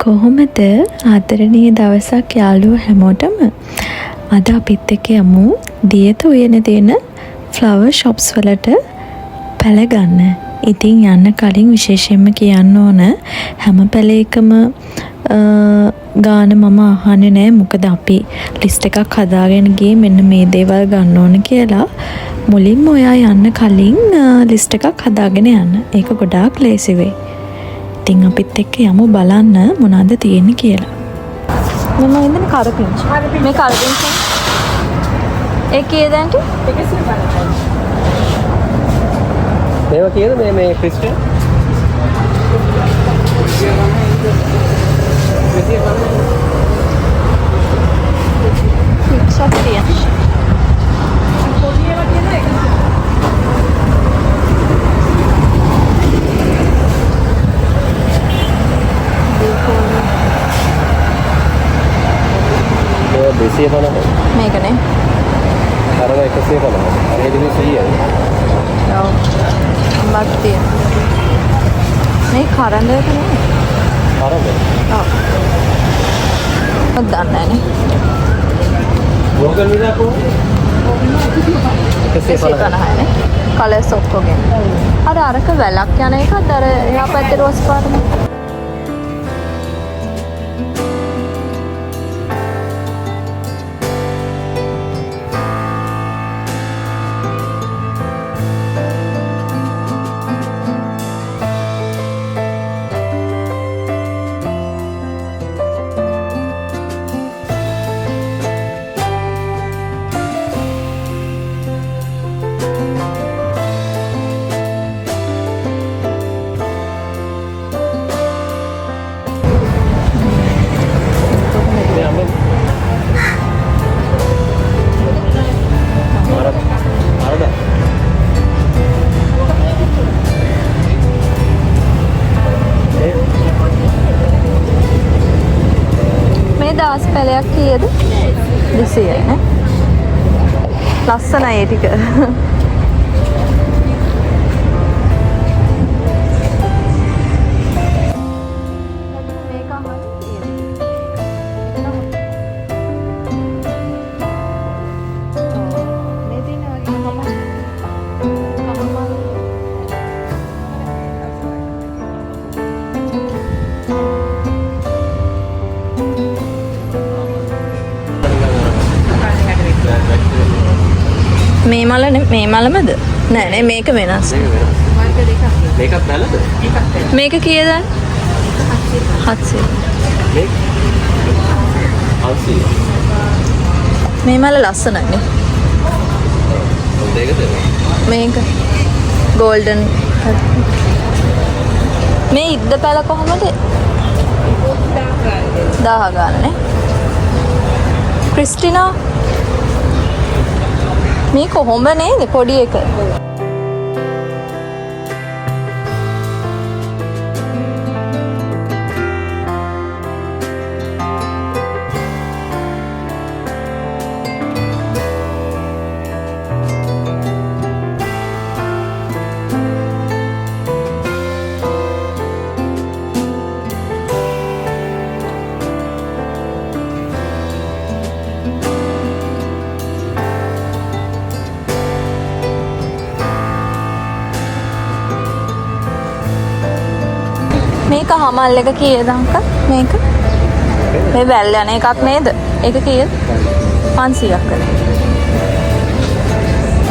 කොහොමද ආදරණීය දවසක් යාළුවෝ හැමෝටම. අද අපිත් එක්ක යමු දියත උයන තියෙන ෆ්ලවර් ෂොප්ස් වලට පැළ ගන්න. ඉතින් යන්න කලින් විශේෂයෙන්ම කියන්න ඕන හැම පැලේකම ගාන මම අහන්නේ නෑ. මොකද අපි ලිස්ට් එකක් හදාගෙන ගියේ මෙන්න මේ දේවල් ගන්න ඕන කියලා. මුලින්ම ඔයා යන්න කලින් ලිස්ට් එකක් හදාගෙන යන්න. ඒක ගොඩාක් ලේසි වෙයි. ඉතින් අපිත් එක්ක යමු බලන්න මොනවද තියෙන්නේ කියලා. මම ඉන්නේ කරපිංච. මේ කරපිංච. ඒ කීයද ඇන්ටි? 150. මේවා කීයද මේ ක්‍රිස්ටල්? 150. මේකනේ. අර 150. අර හෙදිමේ 100. ඔව්. අම්මත් මේ කරඬ එක නේ. කරඬ. ඔව්. මම දන්නේ නැහැ. ගෝගල් විදාකෝ. 150 නේ. කලර්ස් ඔක්කොගේ. අරක වැලක් යන එකත් අර එහා පැත්තේ රෝස් පාටනේ. දාස් පැලයක් කීයද? 200යි නේ. ලස්සනයි ඒ ටික. මේ මල මේ මලමද? නෑ නේ මේක වෙනස්. මේකත් නැලද? මේක කීයද? 700. මේක 800. මේ මල ලස්සනයි නේ. දෙකද? මේක ගෝල්ඩන්. මේ ඉද්ද පැල කොහමද? 1000 ගන්න නේ. ක්‍රිස්ටිනා මේ කොහොඹ නේද පොඩි එක? මේක හමල් එක කීයද අංකල්? මේක මේ වැල් යන එකක් නේද? ඒක කීයද? 500ක් කරේ.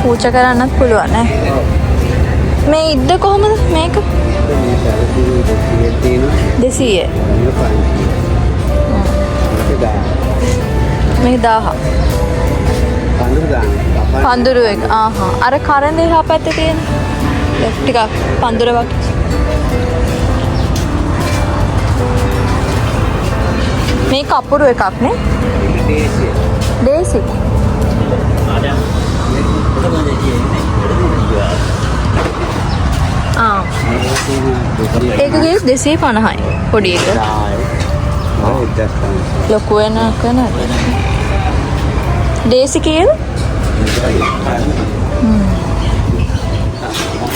පූජා කරන්නත් පුළුවන් නේ. මේ ඉද්ද කොහමද මේක? 200. මේ 1000. පඳුරු එක. ආහා. අර කරඬේ එහා පැත්තේ තියෙන. ටිකක් පඳුර වගේ. මේ කපුරු එකක් නේ? දේසි. ඒක ගියේ 250යි පොඩි එක. ලොකු වෙනක නේද? දේසි කීයද?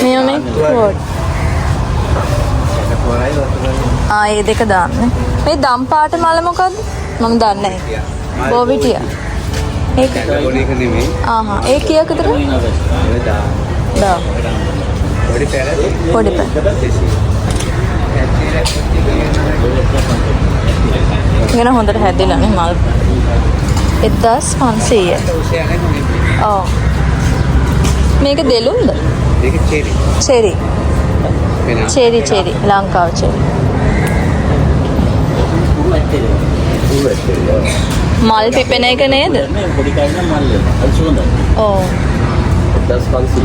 මේ කොඩ්. ඒ දෙක දාන්න. මේ දම් පාට මල මොකද්ද? මම දන්නේ නැහැ. බෝවිටියා. ඒක ආහා ඒ කීයකද? දා. පොඩි පැල. ඉගෙන හොඳට හැදිලා නේ මල්. 1500යි. ඔව්. මේක දෙලුම්ද? ඒක චෙරි. චෙරි. චෙරි ලංකාව චෙරි. මල් පිපෙන එක නේද? ඔව්. 1500.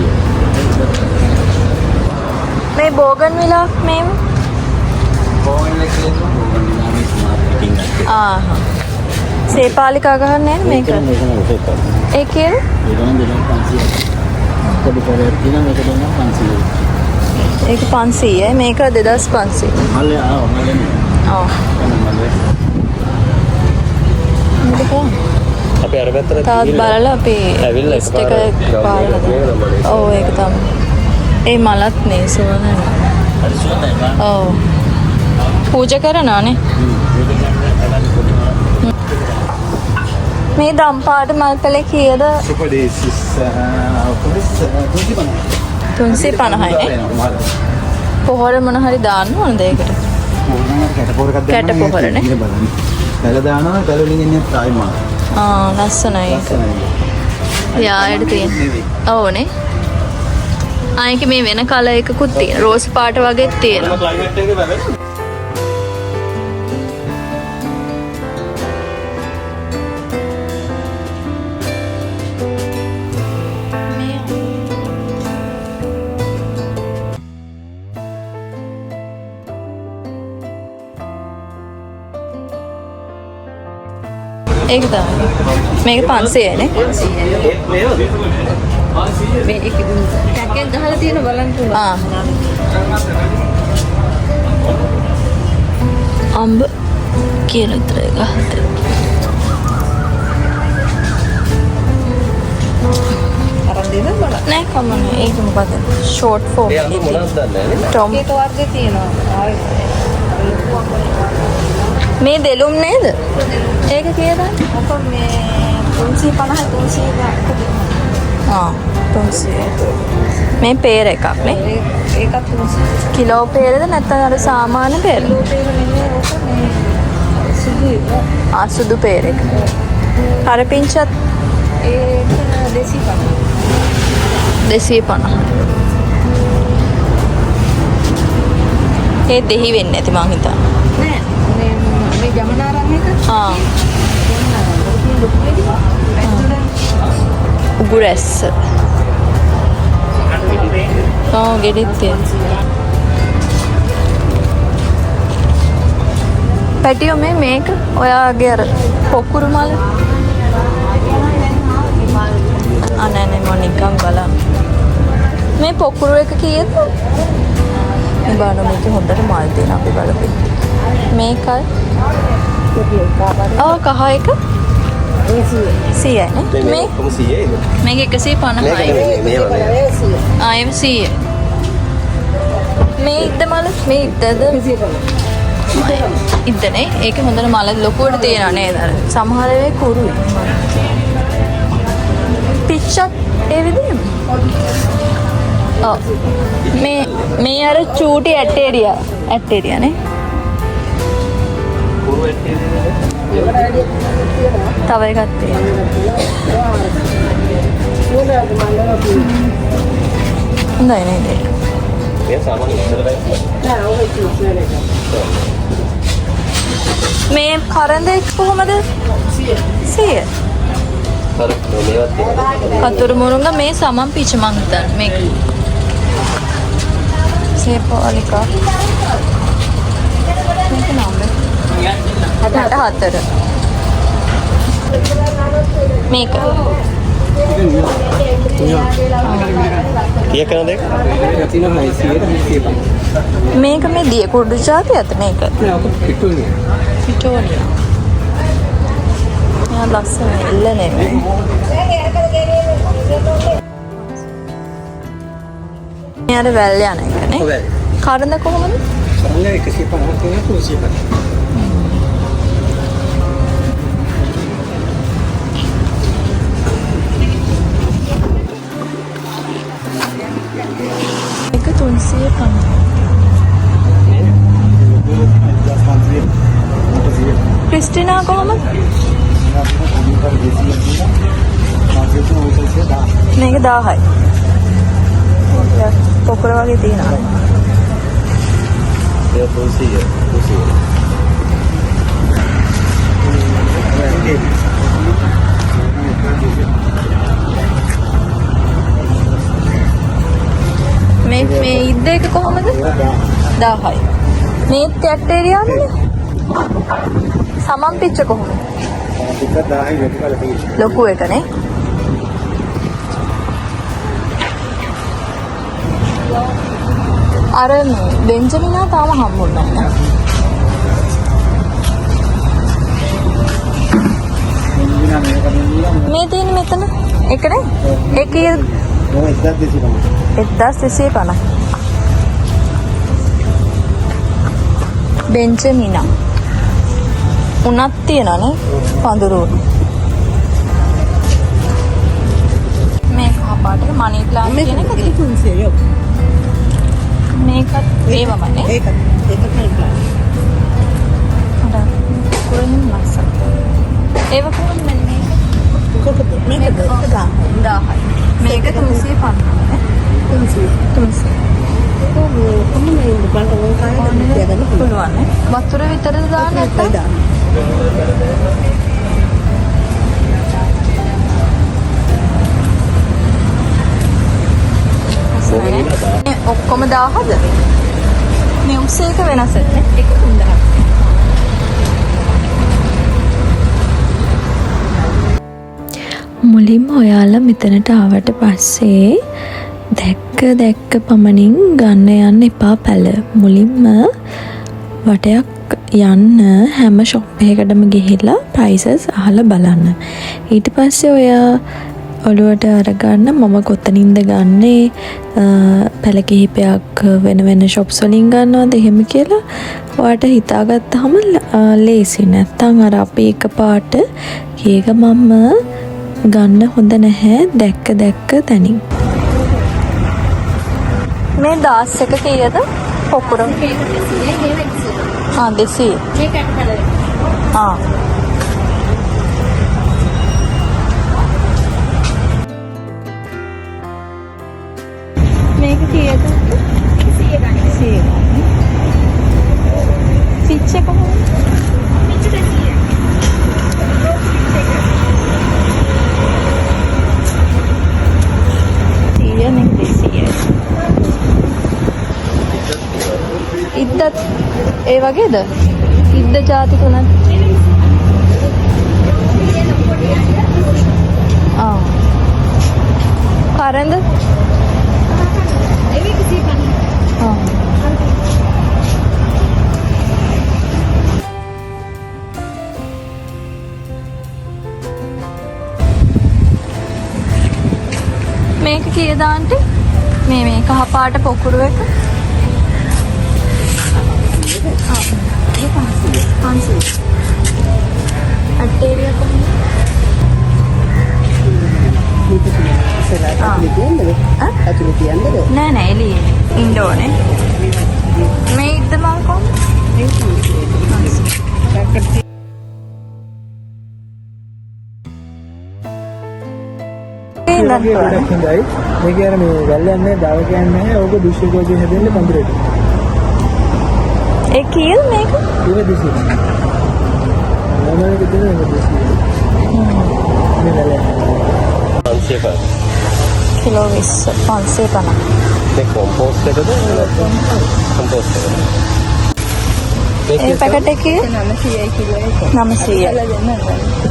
මේ බෝගන් විලාක් මේව? ආහා. සේපාලිකා ගහන්නේ මේක. ඒ කියන්නේ? ඒක 500යි මේක 2500. ඔව්. අපි අර පැත්තට තාත් බලලා අපි ඇවිල්ලා ලිස්ට් එක පාරකට. ඔව් ඒක තමයි. ඒ මලත් නේ සුවඳයි. ඔව්. පූජා කරනවානේ. මේ දම් පාට මල් පැලේ කීයද? 350යි නේ. පොහොර මොන හරි දාන්න ඕනද ඒකට? කැට පොහොරනේ. පැල දානවා පැල වලින් එන්නේ තායි මාල. ලස්සනයි ඒක. යායට තියෙන. ඕනේ. ආයක මේ වෙන කලර් එකකුත් තියෙන. රෝස් පාට වගේත් තියෙනවා. ක්ලයිමේට් එකේ බලන්න. ඒක තමයි. මේක 500යි නේ. මේ එක කැකෙන් ගහලා තියෙන බලන්න පුළුවන්. අම්බ කියලා විතරයි ගහත්තේ. අරන් දෙන්න බලන්න. නෑ කමන්නේ. ඒක මොකද? Short form. ඒ අඳු මොනවද දන්නේ නැහැ. ටොම්. ඒක වර්ගයේ තියෙනවා. මේ දෙලුම් නේද? ඒක කීයද? ඔක මේ 350 300. මේ පේර එකක් නේ. ඒකත් 300. කිලෝ පේරද නැත්නම් අර සාමාන්‍ය පේර? කිලෝ පේර නෙමෙයි ඔක මේ සුදු එක. සුදු පේර එක. කරපිංචත් ඒක 250. 250. ඒ දෙහි වෙන්නේ නැති මං හිතන්නේ. නෑ මේ ජමනාරම් එක. උගුරැස්ස. ගෙඩිත් තියෙනවා. පැටියෝ මේක ඔයාගේ අර පොකුරු මල. නෑ මම නිකන් බලන්න. මේ පොකුරු එක කීයද? මේ බලන්න මේක හොඳට මල් තියෙන අපි බලපෙ. මේකයි. කහ එක 100යි නේ. මේ කොහොම 100යිද? මේක 150යි. මේවා නේ. ඒක 100. මේ ඉද්ද මල මේ ඉද්දද? ඉද්දනේ. ඒක හොඳට මල ලොකුවට තියෙනවා නේද? අර සමහර වෙලාවෙ කුරුයි. පිච්චත් ඒ විදිහම. මේ අර චූටි ඇටේරියා නේ. කුරු ඇටේ තව එකක් තියෙනවා. හොඳයි නේද? මේ සාමාන්‍ය ඉස්සරහට මේ කරන්ද එක කොහමද? 100. කර මේවත් තියෙනවා. කතුරු මුරුංග මේ සමන් පිච්ච මං හිතන්නේ මේක. සේපාලිකා. මේක නම්බර් 64. මේක. කීයක් කරනද ඒක? මේක මේ දිය කුඩු ජාතියද මේක? නෑ ඔක පිටුනිය. පිටෝනියා. යා ලස්සන එල්ල නෙමෙයි. මෙයාට වැල් යන එක නේ. ඔව් වැල්. කරඳ කොහමද? Soalnya 150 තියෙන 350. එක 350. ක්‍රිස්ටිනා කොහමද? මේක 1000යි. පොකුර වගේ තියෙනවා. ඒක 300. මේ ඉද්ද එක කොහමද? 1000යි. මේ කැටේරියානේ. සමන් පිච්ච කොහොමද? පිට 1000යි වැඩි කරලා තියෙනවා. ලොකු එකනේ. අර බෙන්ජමිනා තාම හම්බුන්නේ නැහැ. මේ තියෙන්නේ මෙතන. එකනේ. ඒකේ 1250. බෙන්ජමිනා. උනත් තියනනේ පඳුරු. මේ කපාට මනි ප්ලාන්ට් කියන එක 300. මේකත් ඒවමනේ. ඒකත් නෑ. අර කොහෙන්ද මස්සක්. ඒව කොහොමද මේක? මේක 1000යි. මේක 350 නේ. 300. කොහොමද බලන්න කායද පුළුවන් නේ. වතුර විතරද දාන්න නැත්නම්? ඔක්කොම 1000ද? මේ උසේක වෙනස නේ. එක 3000. මුලින්ම ඔයාලා මෙතනට ආවට පස්සේ දැක්ක පමණින් ගන්න යන්න එපා පැල. මුලින්ම වටයක් යන්න හැම ෂොප් එකකටම ගිහිල්ලා ප්‍රයිසස් අහලා බලන්න. ඊට පස්සේ ඔයා ඔළුවට අරගන්න මම කොතනින්ද ගන්නේ, පැල කිහිපයක් වෙන ෂොප්ස් වලින් ගන්නවද එහෙම කියලා ඔයාට හිතාගත්තාම ලේසි. නැත්තම් අර අපි එකපාරට කීක මම ගන්න හොඳ නැහැ දැක්ක තැනින්. මේ 10 එක කීයද? පොකුර. 200. මේක කීයද? 100. පිච්ච කොහොමද? ඉද්දත් ඒ වගේද? ඉද්ද ಜಾති තුනක්. කරන්ද? මේක කීයද ආන්ටි? මේ කහ පාට පොකුරු එක. 500. අටේරියා කොහොමද? නෑ එළියේ ඉන්ඩෝනේ. මේ ඉද්ද මල් කොහොමද? හොඳයි. මේක අර මේ වැල්ලන්නේ දව කියන්නේ නැහැ. ඕක දුෂ්කෝජේ හැදෙන්නේ පඳුරේට. ඒ කීයද මේක? ඒක 200. මොනවද කියන්නේ මේක 200. මේ වැල්ලන්නේ 550. කිලෝ 20 550. මේ කොම්පෝස්ට් එකද? කොම්පෝස්ට් එකද? ඒ පැකට් එකේ 900යි කිලෝ එක. 900.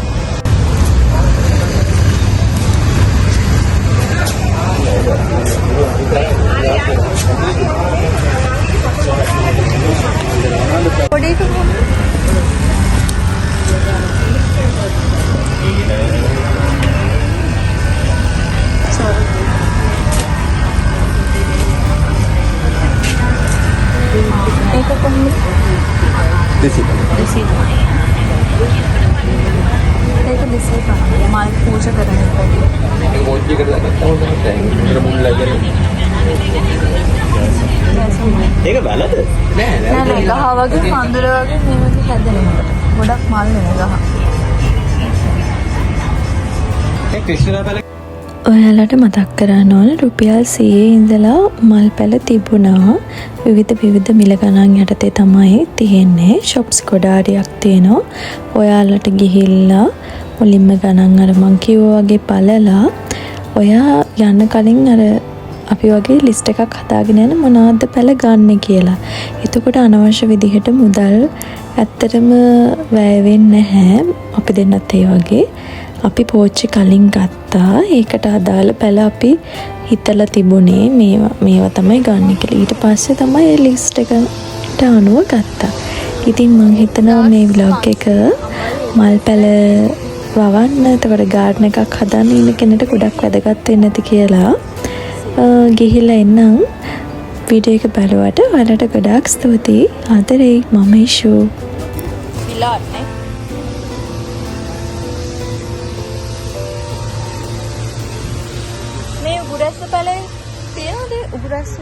පොඩි එක කොහොමද? ඒක කොහොමද? 200. ඒක 250. මල් පූජා කරන එක. ඒක මොකක්ද කරලා ගත්තා. දැන් ඉතර මුල් ලගන. ඒක බලද? නෑ නෑ ගහ වගේ පඳුර වගේ මේ වගේ හැදෙනකොට. ගොඩක් මල් නෙවෙයි ගහ. ඒ ක්‍රිස්ටලා බල ඔයාලට මතක් කරන්න ඕන රුපියල් 100 ඉඳලා මල් පැල තිබුණා. විවිධ මිල ගණන් යටතේ තමයි තියෙන්නේ. shops ගොඩාරියක් තියෙනවා. ඔයාලට ගිහිල්ලා මුලින්ම ගණන් අර මං කිව්වා වගේ බලලා ඔයා යන්න කලින් අර අපි වගේ ලිස්ට් එකක් හදාගෙන යන මොනවද පැල ගන්න කියලා. එතකොට අනවශ්‍ය විදිහට මුදල් ඇත්තටම වැය වෙන්නේ නැහැ. අපි දෙන්නත් ඒ වගේ අපි පෝච්චි කලින් ගත්තා. ඒකට අදාළ පැල අපි හිතලා තිබුණේ මේවා තමයි ගන්න කියලා. ඊට පස්සේ තමයි ඒ ලිස්ට් එකට අනුව ගත්තා. ඉතින් මම හිතනවා මේ vlog එක මල් පැල වවන්න එතකොට ගාඩන් එකක් හදන්න ඉන්න කෙනෙක්ට ගොඩක් වැදගත් වෙන්නේ නැති කියලා. ගිහිල්ලා එන්නම් වීඩියෝ එක බලුවට ඔයාලට ගොඩාක් ස්තුතියි. ආදරේ මම ඉෂු. විලාට්නේ මේ උගුරැස්ස පැලේ තියනද උගුරැස්ස